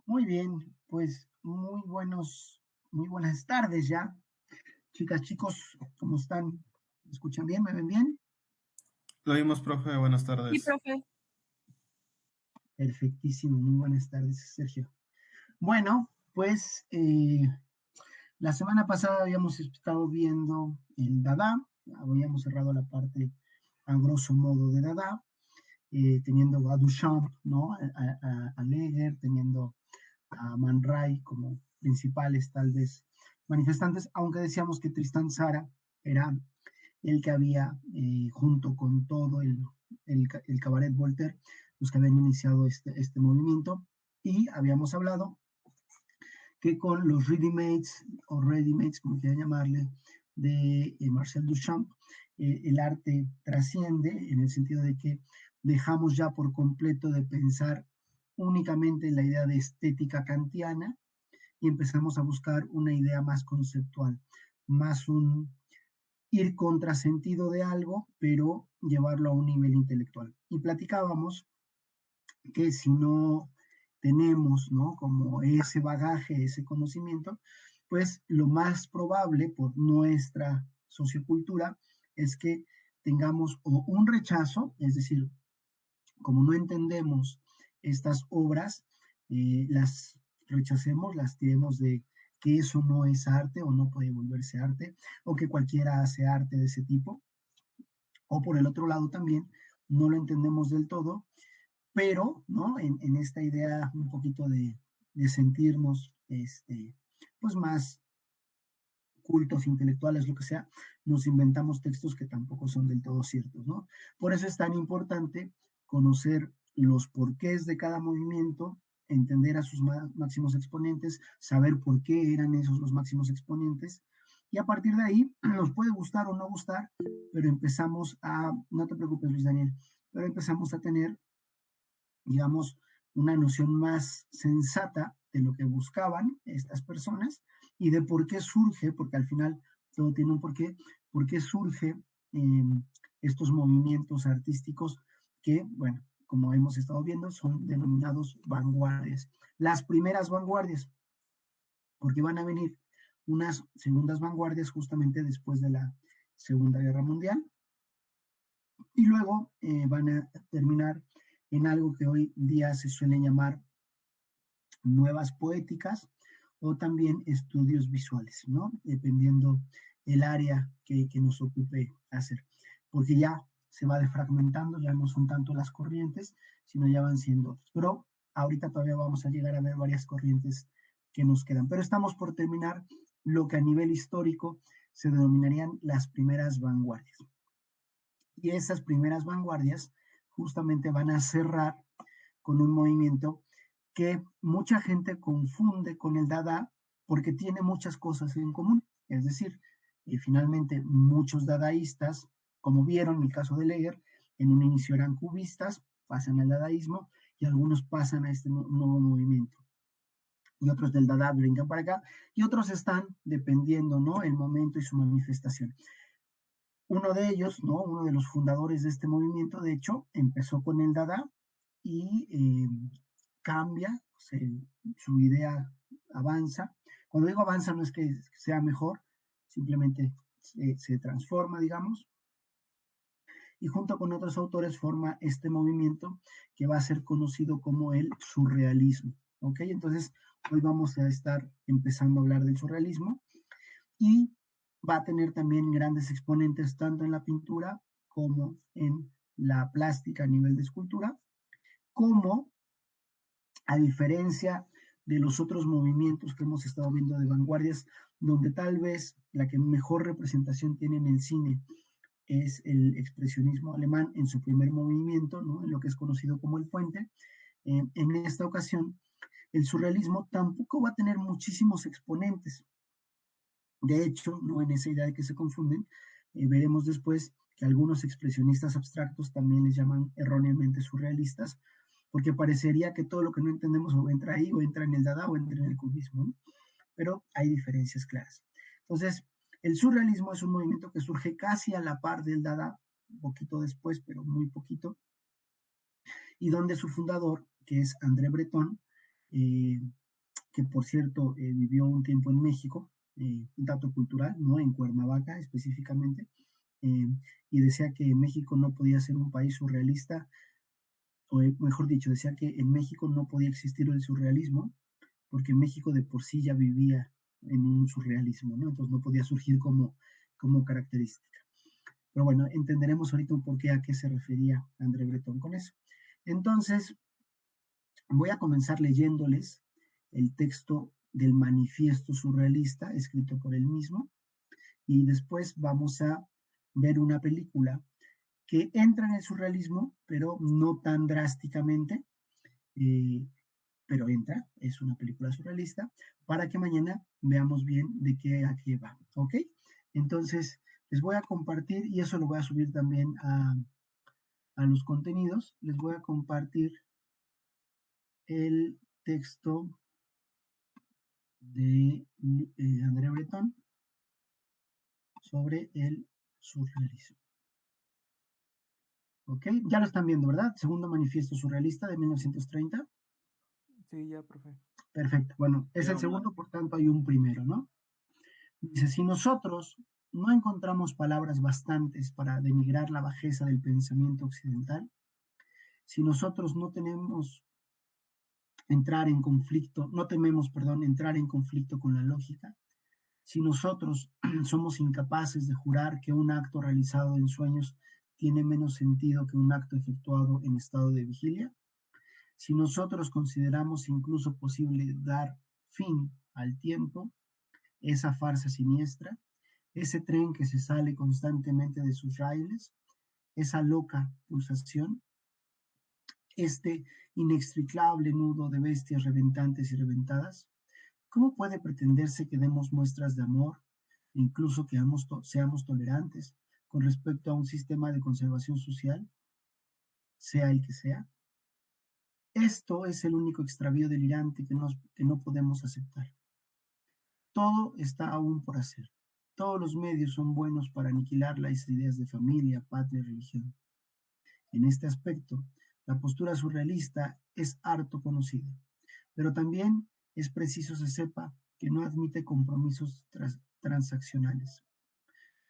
Muy bien, pues muy buenas tardes ya. Chicas, chicos, ¿cómo están? ¿Me escuchan bien? ¿Me ven bien? Lo vimos, profe. Buenas Sí, tardes. profe. Perfectísimo, muy buenas tardes, Sergio. Bueno, pues la semana pasada habíamos estado viendo el Dada, habíamos cerrado la parte a grosso modo de Dada, teniendo a Duchamp, ¿no? A Leger, teniendo a Man Ray como principales tal vez manifestantes, aunque decíamos que Tristan Tzara era el que había, junto con todo el cabaret Voltaire, los que habían iniciado este movimiento, y habíamos hablado que con los ready-mates o ready-mates, como quieran llamarle, de Marcel Duchamp, el arte trasciende en el sentido de que dejamos ya por completo de pensar únicamente en la idea de estética kantiana y empezamos a buscar una idea más conceptual, más un ir contrasentido de algo, pero llevarlo a un nivel intelectual. Y platicábamos que si no tenemos, ¿no? Como ese bagaje, ese conocimiento, pues lo más probable por nuestra sociocultura es que tengamos o un rechazo, es decir, como no entendemos estas obras, las rechacemos, las tiremos de que eso no es arte o no puede volverse arte, o que cualquiera hace arte de ese tipo, o por el otro lado también no lo entendemos del todo, pero ¿no? En esta idea un poquito de sentirnos pues más cultos intelectuales, lo que sea, nos inventamos textos que tampoco son del todo ciertos, ¿no? Por eso es tan importante conocer los porqués de cada movimiento, entender a sus máximos exponentes, saber por qué eran esos los máximos exponentes, y a partir de ahí nos puede gustar o no gustar, pero empezamos a, no te preocupes Luis Daniel, pero empezamos a tener, digamos, una noción más sensata de lo que buscaban estas personas y de por qué surge, porque al final todo tiene un por qué surge estos movimientos artísticos que, bueno, como hemos estado viendo, son denominados vanguardias. Las primeras vanguardias, porque van a venir unas segundas vanguardias justamente después de la Segunda Guerra Mundial, y luego van a terminar en algo que hoy día se suele llamar nuevas poéticas o también estudios visuales, ¿no? Dependiendo el área que nos ocupe hacer, porque ya se va defragmentando, ya no son tanto las corrientes, sino ya van siendo otras. Pero ahorita todavía vamos a llegar a ver varias corrientes que nos quedan, pero estamos por terminar lo que a nivel histórico se denominarían las primeras vanguardias. Y esas primeras vanguardias justamente van a cerrar con un movimiento que mucha gente confunde con el Dada porque tiene muchas cosas en común. Es decir, finalmente muchos dadaístas, como vieron en el caso de Leger, en un inicio eran cubistas, pasan al dadaísmo y algunos pasan a este nuevo movimiento. Y otros del Dada brincan para acá y otros están dependiendo, ¿no? El momento y su manifestación. Uno de ellos, ¿no? Uno de los fundadores de este movimiento, de hecho, empezó con el Dada y cambia, su idea avanza. Cuando digo avanza no es que sea mejor, simplemente se transforma, digamos, y junto con otros autores forma este movimiento que va a ser conocido como el surrealismo. ¿Ok? Entonces, hoy vamos a estar empezando a hablar del surrealismo y va a tener también grandes exponentes tanto en la pintura como en la plástica a nivel de escultura, como a diferencia de los otros movimientos que hemos estado viendo de vanguardias, donde tal vez la que mejor representación tiene en el cine es el expresionismo alemán en su primer movimiento, ¿no? En lo que es conocido como el puente. En esta ocasión, el surrealismo tampoco va a tener muchísimos exponentes. De hecho, ¿no? En esa idea de que se confunden, veremos después que algunos expresionistas abstractos también les llaman erróneamente surrealistas, porque parecería que todo lo que no entendemos o entra ahí, o entra en el Dada, o entra en el cubismo, ¿no? Pero hay diferencias claras. Entonces, el surrealismo es un movimiento que surge casi a la par del Dada, un poquito después, pero muy poquito, y donde su fundador, que es André Breton, que por cierto vivió un tiempo en México, un dato cultural, ¿no? En Cuernavaca específicamente, eh, y decía que México no podía ser un país surrealista, o mejor dicho, decía que en México no podía existir el surrealismo, porque México de por sí ya vivía en un surrealismo, ¿no? Entonces no podía surgir como característica. Pero bueno, entenderemos ahorita un porqué a qué se refería André Breton con eso. Entonces, voy a comenzar leyéndoles el texto del manifiesto surrealista escrito por él mismo y después vamos a ver una película que entra en el surrealismo, pero no tan drásticamente, eh, pero entra, es una película surrealista, para que mañana veamos bien de qué a qué va, ¿ok? Entonces, les voy a compartir, y eso lo voy a subir también a los contenidos, les voy a compartir el texto de André Breton sobre el surrealismo. ¿Ok? Ya lo están viendo, ¿verdad? Segundo manifiesto surrealista de 1930. Sí, ya, profe. Perfecto. Bueno, es el segundo, por tanto hay un primero, ¿no? Dice, si nosotros no encontramos palabras bastantes para denigrar la bajeza del pensamiento occidental, si nosotros no tenemos entrar en conflicto, no tememos, perdón, entrar en conflicto con la lógica, si nosotros somos incapaces de jurar que un acto realizado en sueños tiene menos sentido que un acto efectuado en estado de vigilia, si nosotros consideramos incluso posible dar fin al tiempo, esa farsa siniestra, ese tren que se sale constantemente de sus raíles, esa loca pulsación, este inextricable nudo de bestias reventantes y reventadas, ¿cómo puede pretenderse que demos muestras de amor, incluso que seamos tolerantes con respecto a un sistema de conservación social, sea el que sea? Esto es el único extravío delirante que no podemos aceptar. Todo está aún por hacer. Todos los medios son buenos para aniquilar las ideas de familia, patria y religión. En este aspecto, la postura surrealista es harto conocida, pero también es preciso se sepa que no admite compromisos transaccionales.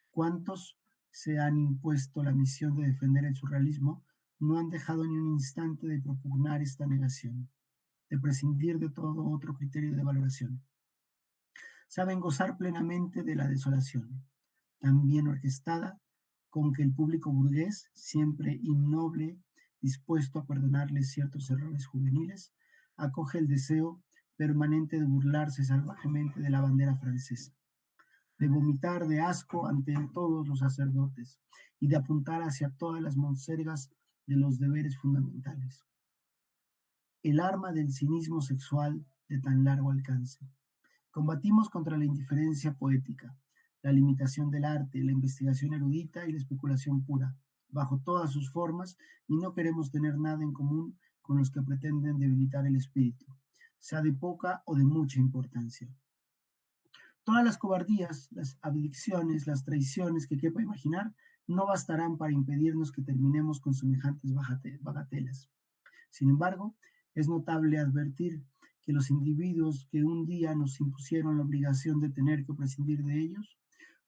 ¿Cuántos se han impuesto la misión de defender el surrealismo no han dejado ni un instante de propugnar esta negación, de prescindir de todo otro criterio de valoración? Saben gozar plenamente de la desolación, tan bien orquestada, con que el público burgués, siempre innoble, dispuesto a perdonarles ciertos errores juveniles, acoge el deseo permanente de burlarse salvajemente de la bandera francesa, de vomitar de asco ante todos los sacerdotes y de apuntar hacia todas las monsergas de los deberes fundamentales. El arma del cinismo sexual de tan largo alcance. Combatimos contra la indiferencia poética, la limitación del arte, la investigación erudita y la especulación pura, bajo todas sus formas, y no queremos tener nada en común con los que pretenden debilitar el espíritu, sea de poca o de mucha importancia. Todas las cobardías, las abdicciones, las traiciones que quepa imaginar, no bastarán para impedirnos que terminemos con semejantes bagatelas. Sin embargo, es notable advertir que los individuos que un día nos impusieron la obligación de tener que prescindir de ellos,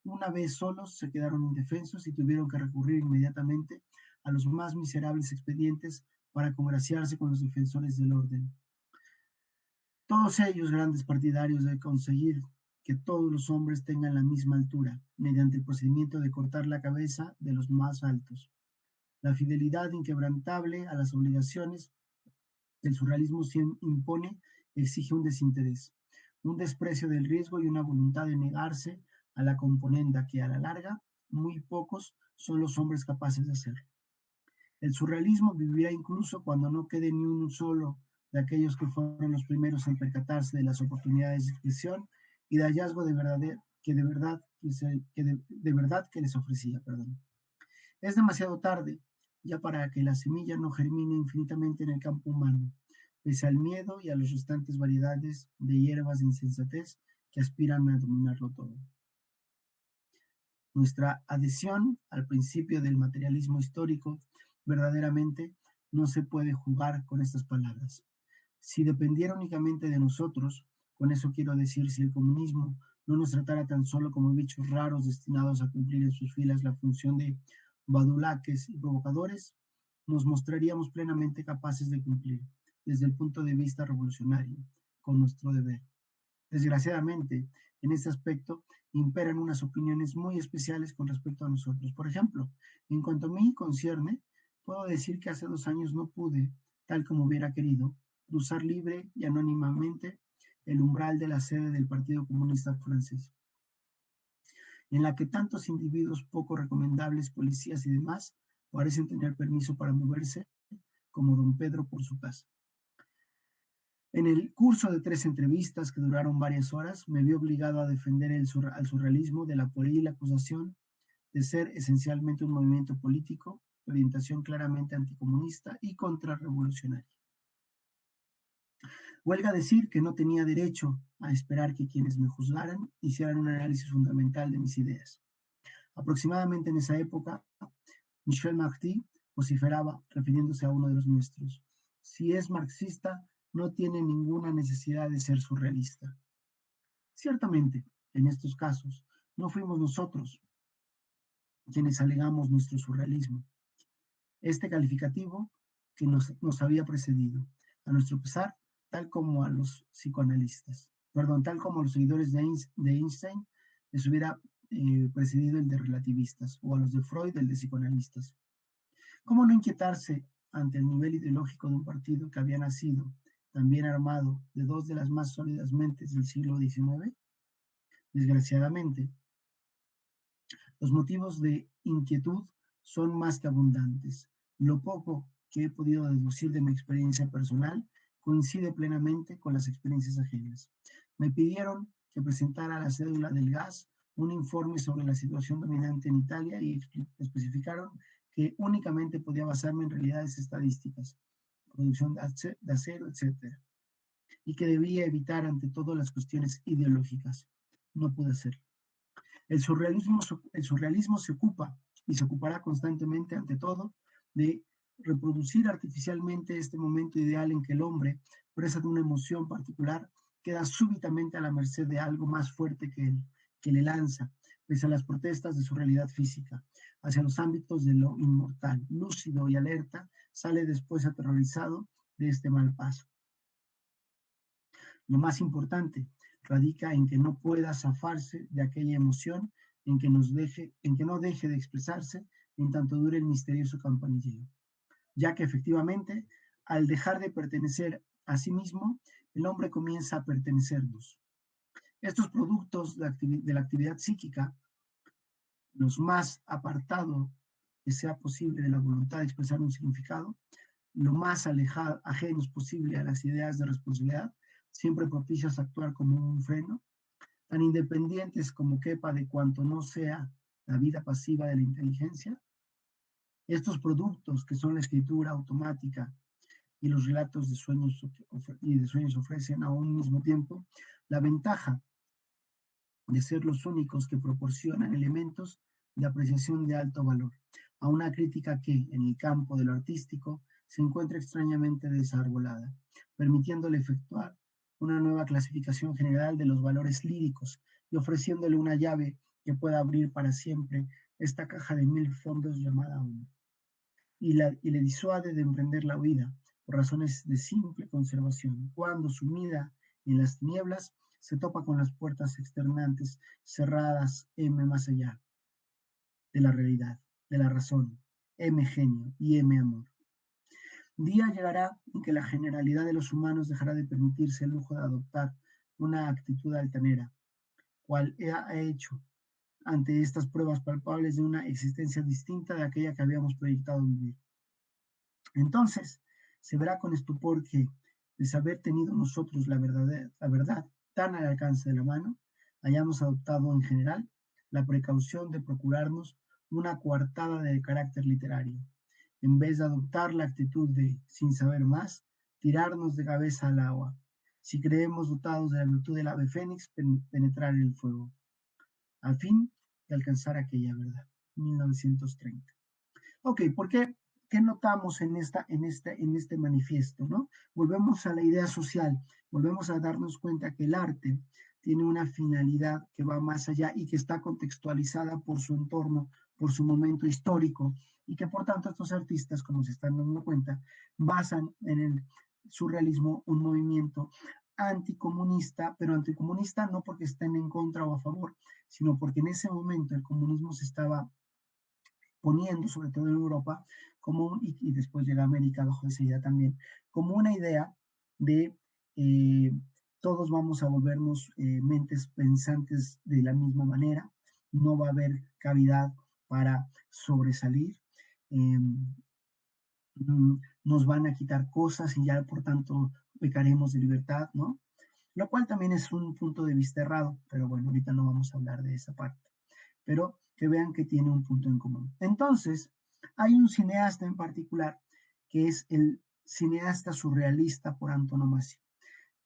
una vez solos se quedaron indefensos y tuvieron que recurrir inmediatamente a los más miserables expedientes para congraciarse con los defensores del orden. Todos ellos grandes partidarios de conseguir que todos los hombres tengan la misma altura, mediante el procedimiento de cortar la cabeza de los más altos. La fidelidad inquebrantable a las obligaciones que el surrealismo impone exige un desinterés, un desprecio del riesgo y una voluntad de negarse a la componenda que a la larga muy pocos son los hombres capaces de hacer. El surrealismo vivirá incluso cuando no quede ni uno solo de aquellos que fueron los primeros en percatarse de las oportunidades de expresión y de hallazgo de verdad que les ofrecía. Es demasiado tarde ya para que la semilla no germine infinitamente en el campo humano, pese al miedo y a las restantes variedades de hierbas de insensatez que aspiran a dominarlo todo. Nuestra adhesión al principio del materialismo histórico verdaderamente no se puede jugar con estas palabras. Si dependiera únicamente de nosotros, con eso quiero decir, si el comunismo no nos tratara tan solo como bichos raros destinados a cumplir en sus filas la función de badulaques y provocadores, nos mostraríamos plenamente capaces de cumplir, desde el punto de vista revolucionario, con nuestro deber. Desgraciadamente, en este aspecto, imperan unas opiniones muy especiales con respecto a nosotros. Por ejemplo, en cuanto a mí concierne, puedo decir que hace 2 años no pude, tal como hubiera querido, cruzar libre y anónimamente el umbral de la sede del Partido Comunista Francés, en la que tantos individuos poco recomendables, policías y demás, parecen tener permiso para moverse, como don Pedro por su casa. En el curso de 3 entrevistas que duraron varias horas, me vi obligado a defender al surrealismo de la pueril acusación de ser esencialmente un movimiento político de orientación claramente anticomunista y contrarrevolucionaria. Huelga decir que no tenía derecho a esperar que quienes me juzgaran hicieran un análisis fundamental de mis ideas. Aproximadamente en esa época, Michel Marty vociferaba, refiriéndose a uno de los nuestros: si es marxista, no tiene ninguna necesidad de ser surrealista. Ciertamente, en estos casos, no fuimos nosotros quienes alegamos nuestro surrealismo. Este calificativo que nos había precedido, a nuestro pesar, tal como a los psicoanalistas, tal como a los seguidores de Einstein, les hubiera precedido el de relativistas, o a los de Freud el de psicoanalistas. ¿Cómo no inquietarse ante el nivel ideológico de un partido que había nacido también armado de 2 de las más sólidas mentes del siglo XIX? Desgraciadamente, los motivos de inquietud son más que abundantes. Lo poco que he podido deducir de mi experiencia personal coincide plenamente con las experiencias ajenas. Me pidieron que presentara a la cédula del gas un informe sobre la situación dominante en Italia y especificaron que únicamente podía basarme en realidades estadísticas, producción de acero, etc., y que debía evitar ante todo las cuestiones ideológicas. no pude hacerlo. El surrealismo se ocupa y se ocupará constantemente, ante todo, de reproducir artificialmente este momento ideal en que el hombre, presa de una emoción particular, queda súbitamente a la merced de algo más fuerte que él, que le lanza, pese a las protestas de su realidad física, hacia los ámbitos de lo inmortal. Lúcido y alerta, sale después aterrorizado de este mal paso. Lo más importante radica en que no pueda zafarse de aquella emoción, en que no deje de expresarse en tanto dure el misterioso campanilleo, ya que efectivamente, al dejar de pertenecer a sí mismo, el hombre comienza a pertenecernos. Estos productos de la actividad psíquica, los más apartados que sea posible de la voluntad de expresar un significado, lo más ajenos posible a las ideas de responsabilidad, siempre propicios a actuar como un freno, tan independientes como quepa de cuanto no sea la vida pasiva de la inteligencia. Estos productos, que son la escritura automática y los relatos de sueños ofrecen a un mismo tiempo la ventaja de ser los únicos que proporcionan elementos de apreciación de alto valor, a una crítica que, en el campo de lo artístico, se encuentra extrañamente desarbolada, permitiéndole efectuar una nueva clasificación general de los valores líricos y ofreciéndole una llave que pueda abrir para siempre esta caja de 1000 fondos llamada uno, y le disuade de emprender la huida por razones de simple conservación, cuando sumida en las tinieblas se topa con las puertas externantes cerradas M más allá de la realidad, de la razón, M genio y M amor. Día llegará en que la generalidad de los humanos dejará de permitirse el lujo de adoptar una actitud altanera, cual ha hecho ante estas pruebas palpables de una existencia distinta de aquella que habíamos proyectado vivir. Entonces, se verá con estupor que, de haber tenido nosotros la verdad tan al alcance de la mano, hayamos adoptado en general la precaución de procurarnos una coartada de carácter literario, en vez de adoptar la actitud de, sin saber más, tirarnos de cabeza al agua, si creemos dotados de la virtud del ave fénix, penetrar en el fuego, al fin de alcanzar aquella verdad. 1930. Ok, ¿por qué? ¿Qué notamos en este manifiesto, ¿no? Volvemos a la idea social, volvemos a darnos cuenta que el arte tiene una finalidad que va más allá y que está contextualizada por su entorno, por su momento histórico, y que por tanto estos artistas, como se están dando cuenta, basan en el surrealismo un movimiento anticomunista, pero anticomunista no porque estén en contra o a favor, sino porque en ese momento el comunismo se estaba poniendo, sobre todo en Europa, y después llega a América bajo esa idea también, como una idea de todos vamos a volvernos mentes pensantes de la misma manera, no va a haber cavidad para sobresalir, eh, nos van a quitar cosas y ya por tanto pecaremos de libertad, ¿no? Lo cual también es un punto de vista errado, pero bueno, ahorita no vamos a hablar de esa parte, pero que vean que tiene un punto en común. Entonces, hay un cineasta en particular que es el cineasta surrealista por antonomasia,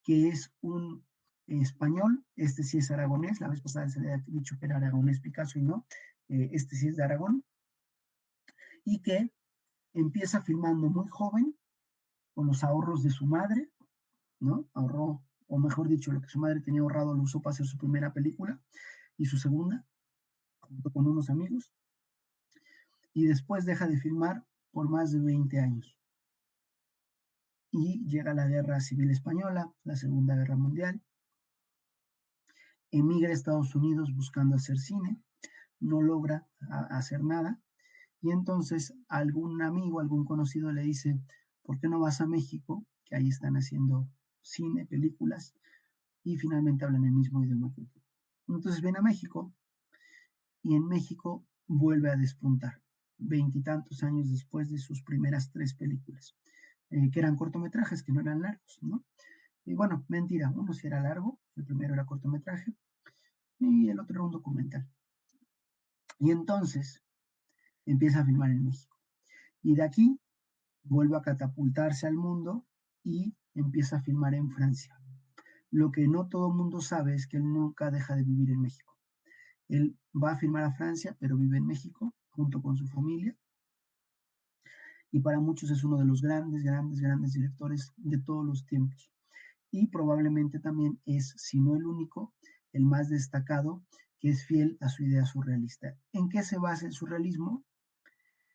que es un español, este sí es aragonés, la vez pasada se le había dicho que era aragonés Picasso y no, este sí es de Aragón, y que empieza filmando muy joven, con los ahorros de su madre, ¿no? Ahorró, o mejor dicho, lo que su madre tenía ahorrado lo usó para hacer su primera película y su segunda, junto con unos amigos, y después deja de filmar por más de 20 años. Y llega la Guerra Civil Española, la Segunda Guerra Mundial, emigra a Estados Unidos buscando hacer cine, no logra hacer nada, y entonces algún amigo, algún conocido le dice, ¿por qué no vas a México? Que ahí están haciendo cine, películas, y finalmente hablan el mismo idioma que tú. Entonces viene a México, y en México vuelve a despuntar, 20 y tantos años después de sus primeras 3 películas, que eran cortometrajes, que no eran largos, ¿no? Y bueno, mentira, uno sí era largo, el primero era cortometraje, y el otro era un documental. Y entonces empieza a filmar en México. Y de aquí vuelve a catapultarse al mundo y empieza a filmar en Francia. Lo que no todo el mundo sabe es que él nunca deja de vivir en México. Él va a firmar a Francia, pero vive en México junto con su familia. Y para muchos es uno de los grandes, grandes, grandes directores de todos los tiempos. Y probablemente también es, si no el único, el más destacado, que es fiel a su idea surrealista. ¿En qué se basa el surrealismo?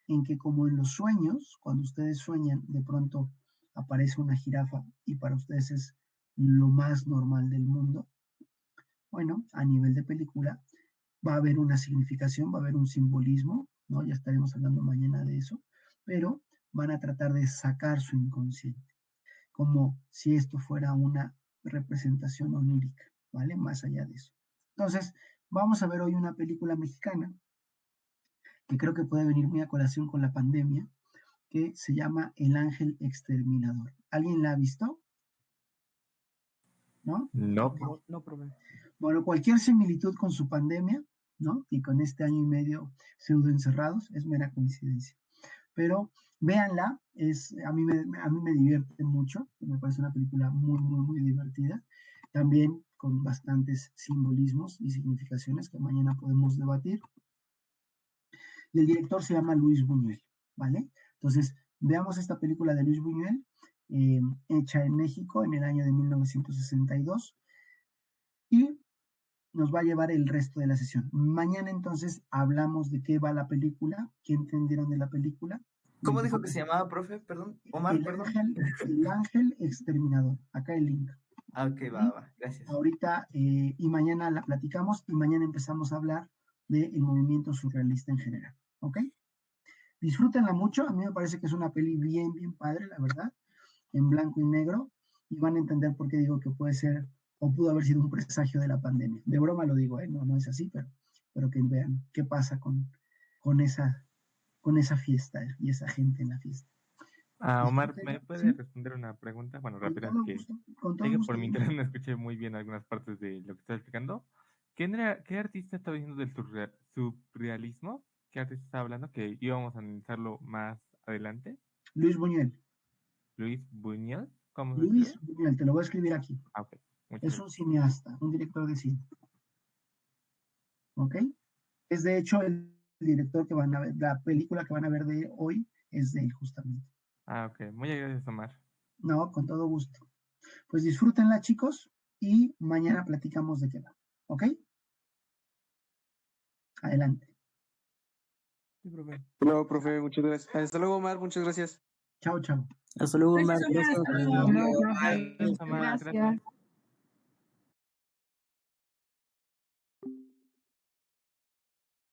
En que como en los sueños, cuando ustedes sueñan, de pronto aparece una jirafa y para ustedes es lo más normal del mundo. Bueno, a nivel de película va a haber una significación, va a haber un simbolismo, ¿no? Ya estaremos hablando mañana de eso, pero van a tratar de sacar su inconsciente, como si esto fuera una representación onírica, ¿vale? Más allá de eso. Entonces, vamos a ver hoy una película mexicana que creo que puede venir muy a colación con la pandemia, que se llama El Ángel Exterminador. ¿Alguien la ha visto? ¿No? No. No, profe. Bueno, cualquier similitud con su pandemia, ¿no? Y con este año y medio pseudo encerrados, es mera coincidencia. Pero véanla, a mí me divierte mucho, me parece una película muy, muy, muy divertida, también con bastantes simbolismos y significaciones que mañana podemos debatir. Y el director se llama Luis Buñuel, ¿vale? Entonces, veamos esta película de Luis Buñuel, hecha en México en el año de 1962, y nos va a llevar el resto de la sesión. Mañana entonces hablamos de qué va la película, qué entendieron de la película. ¿Cómo dijo que se llamaba, profe? Perdón, Omar, perdón. El Ángel Exterminador. Acá el link. Ah, ok, va, gracias. Ahorita y mañana la platicamos y mañana empezamos a hablar del movimiento surrealista en general. ¿Ok? Disfrútenla mucho. A mí me parece que es una peli bien, bien padre, la verdad, en blanco y negro, y van a entender por qué digo que puede ser o pudo haber sido un presagio de la pandemia. De broma lo digo, no es así, pero que vean qué pasa con esa fiesta y esa gente en la fiesta. Omar, ¿me puede responder una pregunta? Bueno, rápida, que por mi internet no escuché muy bien algunas partes de lo que estás explicando. ¿Qué artista estaba diciendo del surrealismo? ¿Qué artista estaba hablando? Que íbamos a analizarlo más adelante. Luis Buñuel. Luis Buñuel, ¿cómo se Luis escribe? Buñuel, te lo voy a escribir aquí. Ah, ok. Es un cineasta, un director de cine. ¿Ok? Es de hecho el director que van a ver, la película que van a ver de hoy es de él justamente. Ah, ok. Muchas gracias, Omar. No, con todo gusto. Pues disfrútenla, chicos, y mañana platicamos de qué va. ¿Ok? Adelante. Sí, profe. Hola, profe, muchas gracias. Hasta luego, Omar, muchas gracias. Chao, chao. Hasta luego, Omar. Gracias, Omar. Hasta luego. Gracias, Omar. Gracias.